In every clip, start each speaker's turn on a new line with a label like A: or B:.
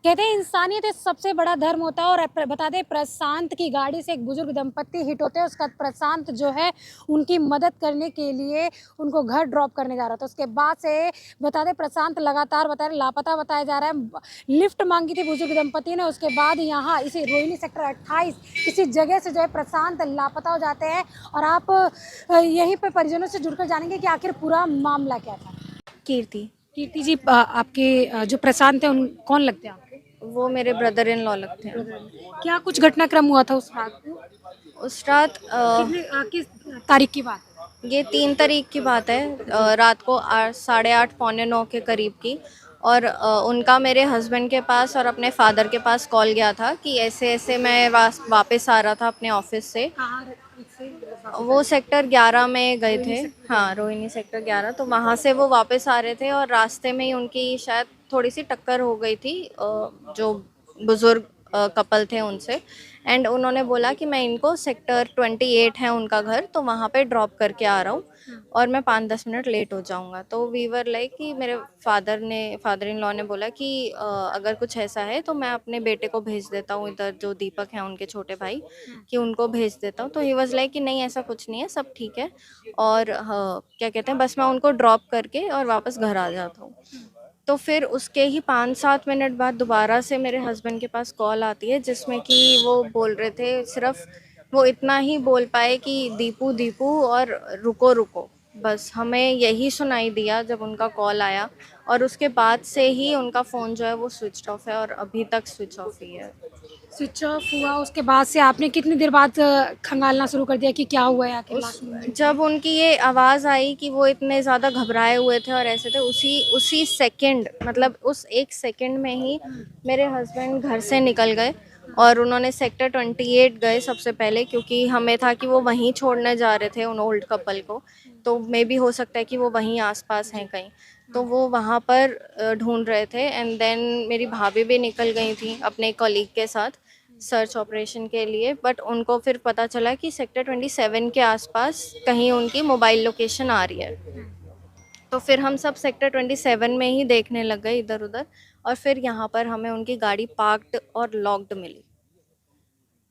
A: कहते हैं इंसानियत एक सबसे बड़ा धर्म होता है। और बता दें, प्रशांत की गाड़ी से एक बुजुर्ग दंपत्ति हिट होते हैं। उसका प्रशांत जो है उनकी मदद करने के लिए उनको घर ड्रॉप करने जा रहा था। उसके बाद से बता दें, प्रशांत लगातार बता रहे लापता बताया जा रहा है। लिफ्ट मांगी थी बुजुर्ग दंपत्ति ने, उसके बाद यहाँ इसी रोहिणी सेक्टर 28 इसी जगह से जो है प्रशांत लापता हो जाते हैं। और आप यहीं पर परिजनों से जुड़कर जानेंगे कि आखिर पूरा मामला क्या था।
B: कीर्ति।
A: कीर्ति जी, आपके जो प्रशांत हैं उन कौन लगते हैं आपके?
B: वो मेरे ब्रदर इन लॉ लगते हैं।
A: क्या कुछ घटनाक्रम हुआ था उस रात को?
B: उस रात
A: किस तारीख की बात है?
B: ये 3 तारीख की बात है। रात को 8, 8:30 पौने 9 के करीब की। और उनका मेरे हस्बैंड के पास और अपने फादर के पास कॉल गया था कि ऐसे ऐसे मैं वापस आ रहा था अपने ऑफिस से।
A: कहाँ से वापस आ
B: वो
A: रहे थे?
B: सेक्टर 11 में गए
A: रोहिणी
B: थे।
A: सेक्टर
B: हाँ,
A: 11।
B: रोहिणी सेक्टर 11। तो वहाँ से वो वापस आ रहे थे और रास्ते में ही उनकी शायद थोड़ी सी टक्कर हो गई थी जो बुज़ुर्ग कपल थे उनसे। एंड उन्होंने बोला कि मैं इनको सेक्टर 28 है उनका घर, तो वहाँ पे ड्रॉप करके आ रहा हूँ और मैं 5-10 मिनट लेट हो जाऊँगा। तो वी वर लाइक कि मेरे फादर इन लॉ ने बोला कि अगर कुछ ऐसा है तो मैं अपने बेटे को भेज देता हूँ, इधर जो दीपक हैं उनके छोटे भाई, कि उनको भेज देता हूँ। तो ही वाज़ लाइक कि नहीं, ऐसा कुछ नहीं है, सब ठीक है। और हाँ, क्या कहते हैं, बस मैं उनको ड्रॉप करके और वापस घर आ जाता हूँ। तो फिर उसके ही 5-7 मिनट बाद दोबारा से मेरे हस्बैंड के पास कॉल आती है, जिसमें कि वो बोल रहे थे, सिर्फ वो इतना ही बोल पाए कि दीपू दीपू और रुको रुको। बस हमें यही सुनाई दिया जब उनका कॉल आया। और उसके बाद से ही उनका फ़ोन जो है वो स्विच ऑफ है और अभी तक स्विच ऑफ ही है।
A: स्विच ऑफ हुआ, उसके बाद से आपने कितनी देर बाद खंगालना शुरू कर दिया कि क्या हुआ है आखिर
B: उस
A: लास्ट मोमेंट में?
B: जब उनकी ये आवाज़ आई कि वो इतने ज़्यादा घबराए हुए थे और ऐसे थे, उसी उसी सेकंड, मतलब उस 1 सेकंड में ही मेरे हस्बैंड घर से निकल गए। और उन्होंने सेक्टर 28 गए सबसे पहले, क्योंकि हमें था कि वो वहीं छोड़ने जा रहे थे उन ओल्ड कपल को। तो मे बी हो सकता है कि वो वहीं आसपास हैं कहीं। तो वो वहाँ पर ढूंढ रहे थे। एंड देन मेरी भाभी भी निकल गई थी अपने कॉलीग के साथ सर्च ऑपरेशन के लिए। बट उनको फिर पता चला कि सेक्टर 27 के आसपास कहीं उनकी मोबाइल लोकेशन आ रही है। तो फिर हम सब सेक्टर 27 में ही देखने लग गए इधर उधर। और फिर यहाँ पर हमें उनकी गाड़ी पार्क्ड और लॉक्ड मिली।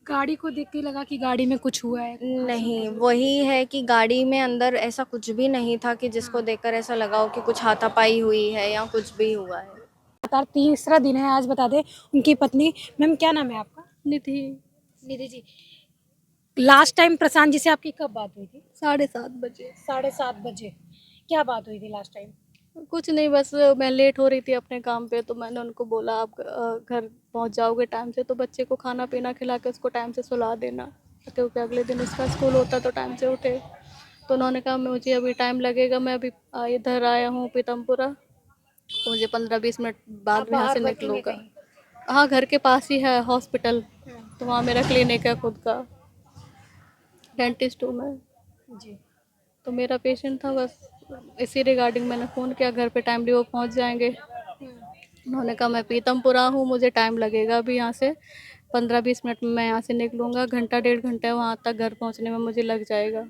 A: गाड़ी को देख के लगा कि गाड़ी में कुछ हुआ है, हादसा
B: नहीं,
A: हुआ है।
B: वही है कि गाड़ी में अंदर ऐसा कुछ भी नहीं था कि जिसको देखकर ऐसा लगा हो कि कुछ हाथापाई हुई है या कुछ भी हुआ है।
A: लगातार तीसरा दिन है आज, बता दें उनकी पत्नी, मैम क्या नाम है आपका?
C: निधि।
A: निधि जी, लास्ट टाइम प्रशांत जी से आपकी कब बात हुई थी?
C: 7:30 बजे।
A: 7:30 बजे। क्या बात हुई थी लास्ट टाइम?
C: कुछ नहीं, बस मैं लेट हो रही थी अपने काम पे, तो मैंने उनको बोला आप घर पहुंच जाओगे टाइम से, तो बच्चे को खाना पीना खिला के उसको टाइम से सुला देना, क्योंकि अगले दिन उसका स्कूल होता तो टाइम से उठे। तो उन्होंने कहा मुझे अभी टाइम लगेगा, मैं अभी इधर आया हूँ पीतमपुरा, तो मुझे 15-20 मिनट
A: आप
C: बाद यहाँ
A: बाहर
C: से
A: बैठेंगे
C: निकलूँगा।
A: कहीं?
C: हाँ, घर के पास ही है हॉस्पिटल, तो वहाँ मेरा क्लिनिक है खुद का, डेंटिस्ट हूँ मैं।
A: जी।
C: तो मेरा पेशेंट था, बस इसी रिगार्डिंग मैंने फ़ोन किया, घर पे टाइमली वो पहुंच जाएंगे। उन्होंने कहा मैं पीतमपुरा हूँ, मुझे टाइम लगेगा अभी यहाँ से 15-20 मिनट में मैं यहाँ से निकलूँगा, घंटा 1.5 घंटा वहाँ तक घर पहुँचने में मुझे लग जाएगा।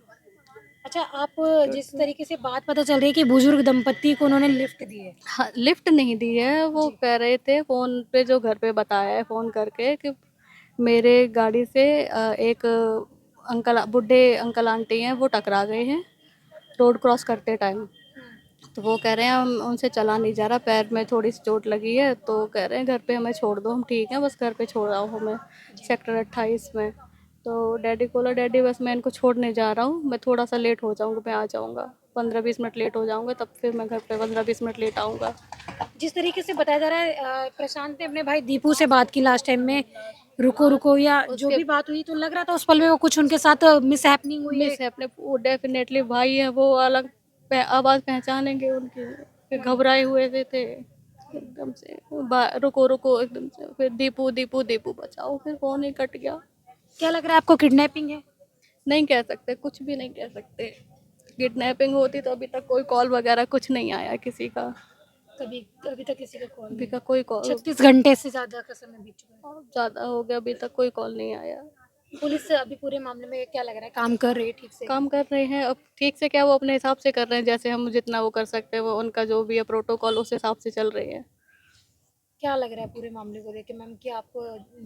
A: अच्छा, आप जिस तरीके से बात पता चल रही है कि बुजुर्ग दंपत्ति को उन्होंने लिफ्ट दी है।
C: हाँ, लिफ्ट नहीं दी है, वो
A: जी।
C: कह रहे थे फ़ोन पे, जो घर पे बताया है फ़ोन करके, कि मेरे गाड़ी से एक अंकल, बूढ़े अंकल आंटी हैं, वो टकरा गए हैं रोड क्रॉस करते टाइम। तो वो कह रहे हैं हम उनसे चला नहीं जा रहा, पैर में थोड़ी सी चोट लगी है, तो कह रहे हैं घर पे हमें छोड़ दो, हम ठीक हैं, बस घर पे छोड़ आओ हमें सेक्टर 28 में। तो डैडी को बोला डैडी बस मैं इनको छोड़ने जा रहा हूँ, मैं थोड़ा सा लेट हो जाऊँगा, मैं आ जाऊँगा 15-20 मिनट लेट हो जाऊँगा, तब फिर मैं घर पे 15-20 मिनट लेट आऊँगा।
A: जिस तरीके से बताया जा रहा है, प्रशांत ने अपने भाई दीपू से बात की लास्ट टाइम में, रुको रुको या जो
C: उसके
A: भी बात हुई, तो लग रहा था उस पल में वो कुछ उनके साथ मिस हैपनिंग हुई है।
C: मिस है अपने, वो डेफिनेटली भाई है, वो अलग आवाज़ पहचानेंगे उनकी, फिर घबराए हुए थे एकदम से, रुको रुको एकदम से, फिर दीपू दीपू दीपू बचाओ, फिर फोन ही कट गया।
A: क्या लग रहा है आपको, किडनैपिंग है?
C: नहीं कह सकते, कुछ भी नहीं कह सकते। किडनैपिंग होती तो अभी तक कोई कॉल वगैरह कुछ नहीं आया किसी का,
A: कभी अभी तक किसी का कॉल
C: अभी
A: नहीं?
C: का कोई कॉल,
A: 36 घंटे से ज्यादा का समय बीत चुका है।
C: ज़्यादा हो गया, अभी तक कोई कॉल नहीं आया।
A: पुलिस से अभी पूरे मामले में क्या लग रहा है, काम कर रही है ठीक से?
C: काम कर रहे हैं, अब ठीक से क्या, वो अपने हिसाब से कर रहे हैं, जैसे हम जितना वो कर सकते हैं, वो उनका जो भी है प्रोटोकॉल उस हिसाब से चल रही है।
A: क्या लग रहा है पूरे मामले को देख के मैम कि आप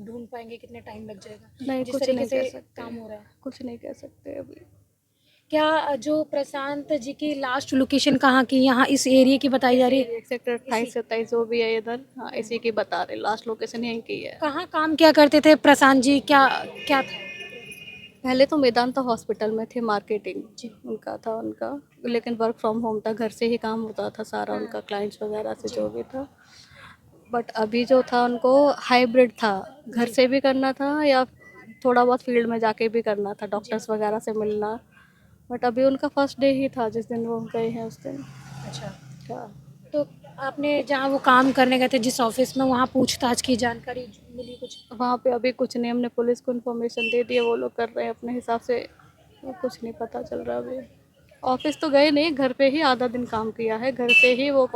A: ढूंढ पाएंगे, कितने टाइम लग जाएगा
C: नहीं,
A: जिस
C: कुछ
A: तरीके
C: नहीं
A: से
C: कह सकते,
A: काम हो रहा है?
C: कुछ नहीं कह सकते अभी।
A: क्या जो प्रशांत जी की लास्ट लोकेशन कहाँ की, यहाँ इस एरिया की बताई जा रही है?
C: सेक्टर 28-27 जो भी है इधर, हाँ इसी की बता रहे, लास्ट लोकेशन यहीं की है।
A: कहाँ काम क्या करते थे प्रशांत जी, क्या क्या था?
C: पहले तो मेदांता हॉस्पिटल में थे, मार्केटिंग उनका था उनका, लेकिन वर्क फ्रॉम होम था, घर से ही काम होता था सारा उनका, क्लाइंट्स वगैरह से जो भी था। बट अभी जो था उनको हाइब्रिड था, घर से भी करना था या थोड़ा बहुत फील्ड में जाके भी करना था, डॉक्टर्स वगैरह से मिलना। बट अभी उनका फर्स्ट डे ही था जिस दिन वो गए हैं उस दिन।
A: अच्छा,
C: हाँ,
A: तो आपने जहाँ वो काम करने गए थे जिस ऑफिस में, वहाँ पूछताछ की जानकारी मिली कुछ?
C: वहाँ पे अभी कुछ नहीं, हमने पुलिस को इन्फॉर्मेशन दे दी है, वो लोग कर रहे हैं अपने हिसाब से, वो कुछ नहीं पता चल रहा अभी। ऑफिस तो गए नहीं, घर पे ही आधा दिन काम किया है, घर से ही वो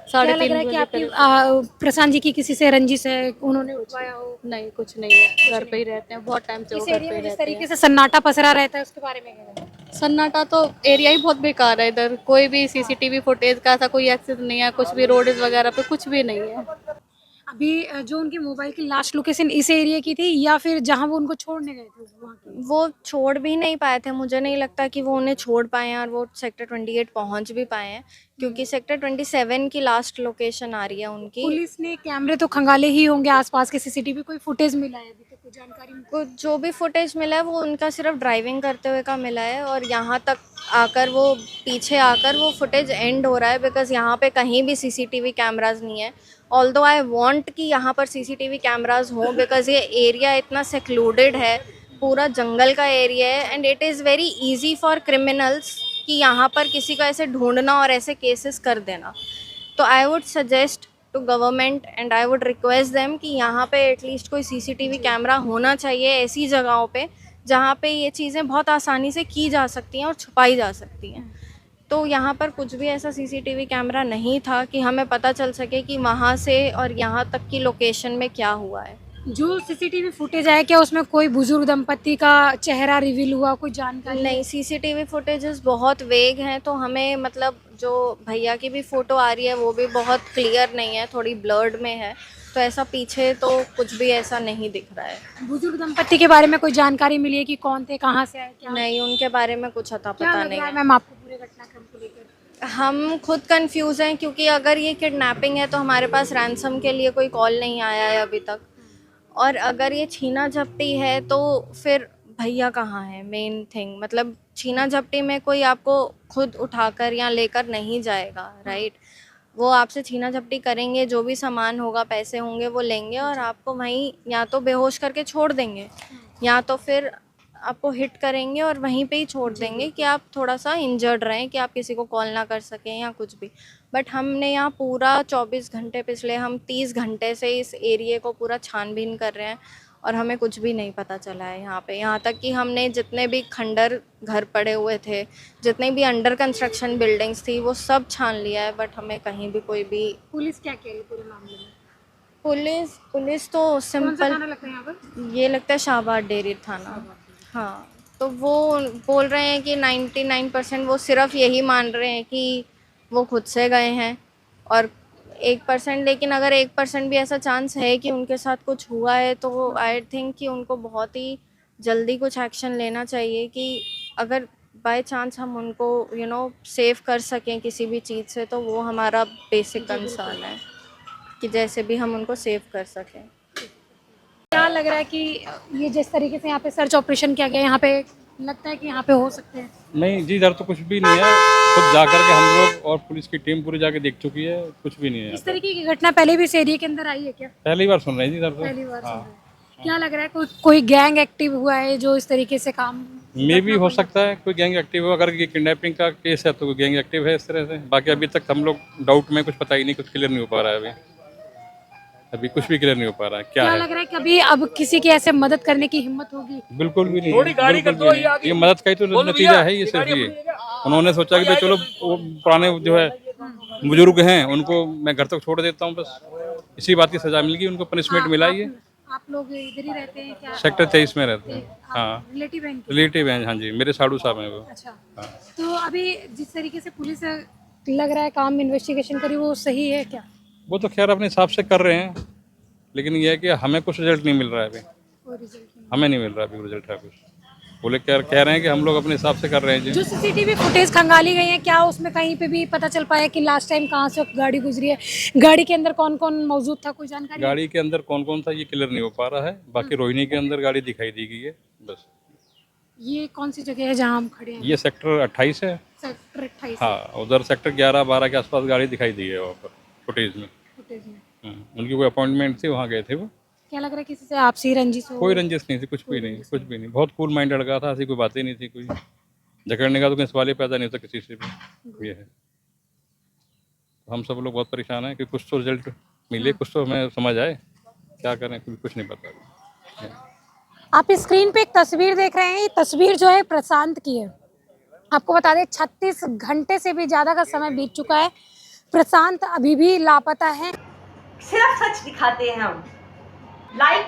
A: क्या लग
C: 3:30
A: रहा है कि
C: बजे
A: आपकी
C: करीब।
A: प्रशांत जी की किसी से रंजिश है, उन्होंने उठवाया हो?
C: नहीं, कुछ नहीं है, घर पे ही रहते हैं, बहुत टाइम से वो
A: इस
C: घर
A: एरिया
C: पे ही
A: में जिस
C: रहते
A: तरीके
C: हैं।
A: से सन्नाटा पसरा रहता है उसके बारे में क्या कहना है?
C: सन्नाटा तो एरिया ही बहुत बेकार है इधर, कोई भी सीसीटीवी फुटेज का ऐसा कोई एक्सेस नहीं है, कुछ भी रोड वगैरह पे कुछ भी नहीं है।
A: अभी जो उनकी मोबाइल की लास्ट लोकेशन इस एरिया की थी या फिर जहाँ वो उनको छोड़ने गए थे वहाँ की?
B: वो छोड़ भी नहीं पाए थे, मुझे नहीं लगता कि वो उन्हें छोड़ पाए हैं और वो सेक्टर 28 पहुंच भी पाए हैं, क्योंकि सेक्टर 27 की लास्ट लोकेशन आ रही है उनकी।
A: पुलिस ने कैमरे तो खंगाले ही होंगे आसपास के, सीसीटीवी कोई फुटेज मिला है अभी तक, कोई जानकारी मिली?
B: कुछ जो भी फुटेज मिला है वो उनका सिर्फ ड्राइविंग करते हुए का मिला है, और यहाँ तक आकर वो पीछे आकर वो फुटेज एंड हो रहा है, बिकॉज यहाँ पे कहीं भी सीसीटीवी कैमराज नहीं है। ऑल्दो आई वांट कि यहाँ पर सीसीटीवी कैमराज हों, बिकॉज ये एरिया इतना सेक्लूडेड है, पूरा जंगल का एरिया है, and it is very easy for criminals कि यहाँ पर किसी को ऐसे ढूंढना और ऐसे केसेस कर देना। तो I would suggest to government and I would request them कि यहाँ पे एटलीस्ट कोई सीसीटीवी कैमरा होना चाहिए ऐसी जगहों पे जहाँ पे ये चीज़ें बहुत आसानी से की जा सकती हैं और छुपाई जा सकती हैं। तो यहाँ पर कुछ भी ऐसा सीसीटीवी कैमरा नहीं था कि हमें पता चल सके कि वहाँ से और यहाँ तक की लोकेशन में क्या हुआ है।
A: जो सीसीटीवी फुटेज आया, क्या उसमें कोई बुजुर्ग दंपति का चेहरा रिवील हुआ, कोई जानकारी?
B: नहीं, सीसीटीवी फुटेजेस बहुत वेग हैं, तो हमें मतलब जो भैया की भी फ़ोटो आ रही है वो भी बहुत क्लियर नहीं है, थोड़ी ब्लर्ड में है, तो ऐसा पीछे तो कुछ भी ऐसा नहीं दिख रहा है।
A: बुजुर्ग दंपति के बारे में कोई जानकारी मिली है कि कौन थे, कहाँ से आए, क्या
B: नहीं, उनके बारे में कुछ अता
A: क्या
B: पता
A: लग
B: नहीं
A: रहा है
B: है।
A: मैम आपको पूरे घटनाक्रम को लेकर?
B: हम खुद कंफ्यूज हैं, क्योंकि अगर ये किडनैपिंग है तो हमारे पास रैंसम के लिए कोई कॉल नहीं आया है अभी तक, और अगर ये छीना झपटी है तो फिर भैया कहाँ है, मेन थिंग। मतलब छीना झपटी में कोई आपको खुद उठाकर या लेकर नहीं जाएगा, राइट? वो आपसे छीना झपटी करेंगे, जो भी सामान होगा, पैसे होंगे, वो लेंगे और आपको वहीं या तो बेहोश करके छोड़ देंगे या तो फिर आपको हिट करेंगे और वहीं पे ही छोड़ देंगे कि आप थोड़ा सा इंजर्ड रहें, कि आप किसी को कॉल ना कर सकें या कुछ भी। बट हमने यहाँ पूरा 24 घंटे, पिछले हम 30 घंटे से इस एरिए को पूरा छानबीन कर रहे हैं और हमें कुछ भी नहीं पता चला है यहाँ पे। यहाँ तक कि हमने जितने भी खंडर घर पड़े हुए थे, जितने भी अंडर कंस्ट्रक्शन बिल्डिंग्स थी, वो सब छान लिया है, बट हमें कहीं भी कोई भी।
A: पुलिस क्या कह रही पूरे मामले में?
B: पुलिस तो
A: कौन सा
B: सिंपल,
A: थाना लगता है यहाँ पर?
B: ये लगता है शाहबाद डेयरी थाना। हाँ, तो वो बोल रहे हैं कि 99% वो सिर्फ यही मान रहे हैं कि वो खुद से गए हैं, और 1%, लेकिन अगर 1% भी ऐसा चांस है कि उनके साथ कुछ हुआ है तो आई थिंक कि उनको बहुत ही जल्दी कुछ एक्शन लेना चाहिए, कि अगर बाय चांस हम उनको सेव कर सकें किसी भी चीज़ से, तो वो हमारा बेसिक कंसर्न है कि जैसे भी हम उनको सेव कर सकें।
A: क्या लग रहा है कि ये जिस तरीके से यहाँ पे सर्च ऑपरेशन किया गया, यहाँ पे लगता है कि यहाँ पे हो सकते हैं?
D: नहीं जी, इधर तो कुछ भी नहीं है, खुद जाकर के हम लोग और पुलिस की टीम पूरी जाके देख चुकी है, कुछ भी नहीं है यहाँ
A: इस
D: पे।
A: तरीके की घटना पहले भी इस एरिया के अंदर आई है क्या?
D: पहली बार सुन रहे हैं जी इधर तो।
A: पहली बार सुन रहे हैं। क्या लग रहा है, कोई गैंग एक्टिव हुआ है जो इस तरीके से काम?
D: मे भी हो सकता है कोई गैंग एक्टिव हो, अगर ये किडनैपिंग का केस है तो कोई गैंग एक्टिव है इस तरह से। बाकी अभी तक हम लोग डाउट में, कुछ पता ही नहीं, कुछ क्लियर नहीं हो पा रहा है अभी कुछ भी क्लियर नहीं हो पा रहा है क्या
A: क्या
D: है।
A: लग रहा है कभी अब किसी की ऐसे मदद करने की हिम्मत होगी?
D: बिल्कुल भी नहीं है, बिल्कुल भी नहीं। ये मदद का ही तो नतीजा है ये, सिर्फ ये उन्होंने सोचा कि भाई चलो वो पुराने जो है बुजुर्ग हैं उनको मैं घर तक छोड़ देता हूँ, बस इसी बात की सजा मिल गई उनको, पनिशमेंट मिला ही है।
A: आप लोग इधर ही रहते हैं क्या?
D: सेक्टर 23 में रहते हैं। हाँ,
A: रिलेटिव हैं इनके?
D: रिलेटिव हैं, हाँ जी, मेरे साड़ू साहब हैं वो।
A: अच्छा, तो अभी जिस तरीके से पुलिस लग रहा है काम इन्वेस्टिगेशन करी, वो सही है क्या?
D: वो तो खैर अपने हिसाब से कर रहे हैं, लेकिन ये है कि हमें कुछ रिजल्ट नहीं मिल रहा है अभी,
A: कोई रिजल्ट नहीं।
D: हमें नहीं मिल रहा अभी रिजल्ट है कुछ। बोले कह रहे हैं कि हम लोग अपने हिसाब से कर रहे हैं जी।
A: जो सीसीटीवी फुटेज खंगाली गई है, क्या उसमें कहीं पे भी पता चल पाया कि लास्ट टाइम कहाँ से गाड़ी गुजरी है, गाड़ी के अंदर कौन कौन मौजूद था, कोई जानकारी?
D: गाड़ी के अंदर कौन कौन था ये क्लियर नहीं हो पा रहा है, बाकी रोहिणी के अंदर गाड़ी दिखाई दी गई है बस।
A: ये कौन सी जगह है जहाँ हम खड़े हैं?
D: ये सेक्टर 28 है।
A: सेक्टर 28
D: हाँ, उधर सेक्टर 11-12 के आसपास गाड़ी दिखाई दी है वहाँ पर फुटेज में।
A: फुटेज में।
D: उनकी कोई अपॉइंटमेंट थी, वहाँ गए थे वो।
A: क्या लग रहा है किसी से आपसी रंजिश हो?
D: कोई रंजिश नहीं थी, कुछ भी नहीं, कुछ भी नहीं। बहुत कूल माइंड लड़का था, ऐसी कोई बात ही नहीं थी, कोई झगड़ने का तो कोई सवाल ही पैदा नहीं होता किसी से भी। ये है, हम सब लोग बहुत परेशान हैं कि कुछ तो रिजल्ट मिले, कुछ तो हमें समझ आए, क्या करें कुछ नहीं पता।
A: आप स्क्रीन पे एक तस्वीर देख रहे हैं, ये तस्वीर जो है प्रशांत की है। आपको बता दें 36 घंटे से भी ज़्यादा का समय बीत चुका है, प्रशांत अभी भी लापता है।
E: सिर्फ सच दिखाते हैं हम। Like,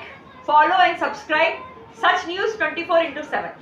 E: follow and subscribe such news 24/7।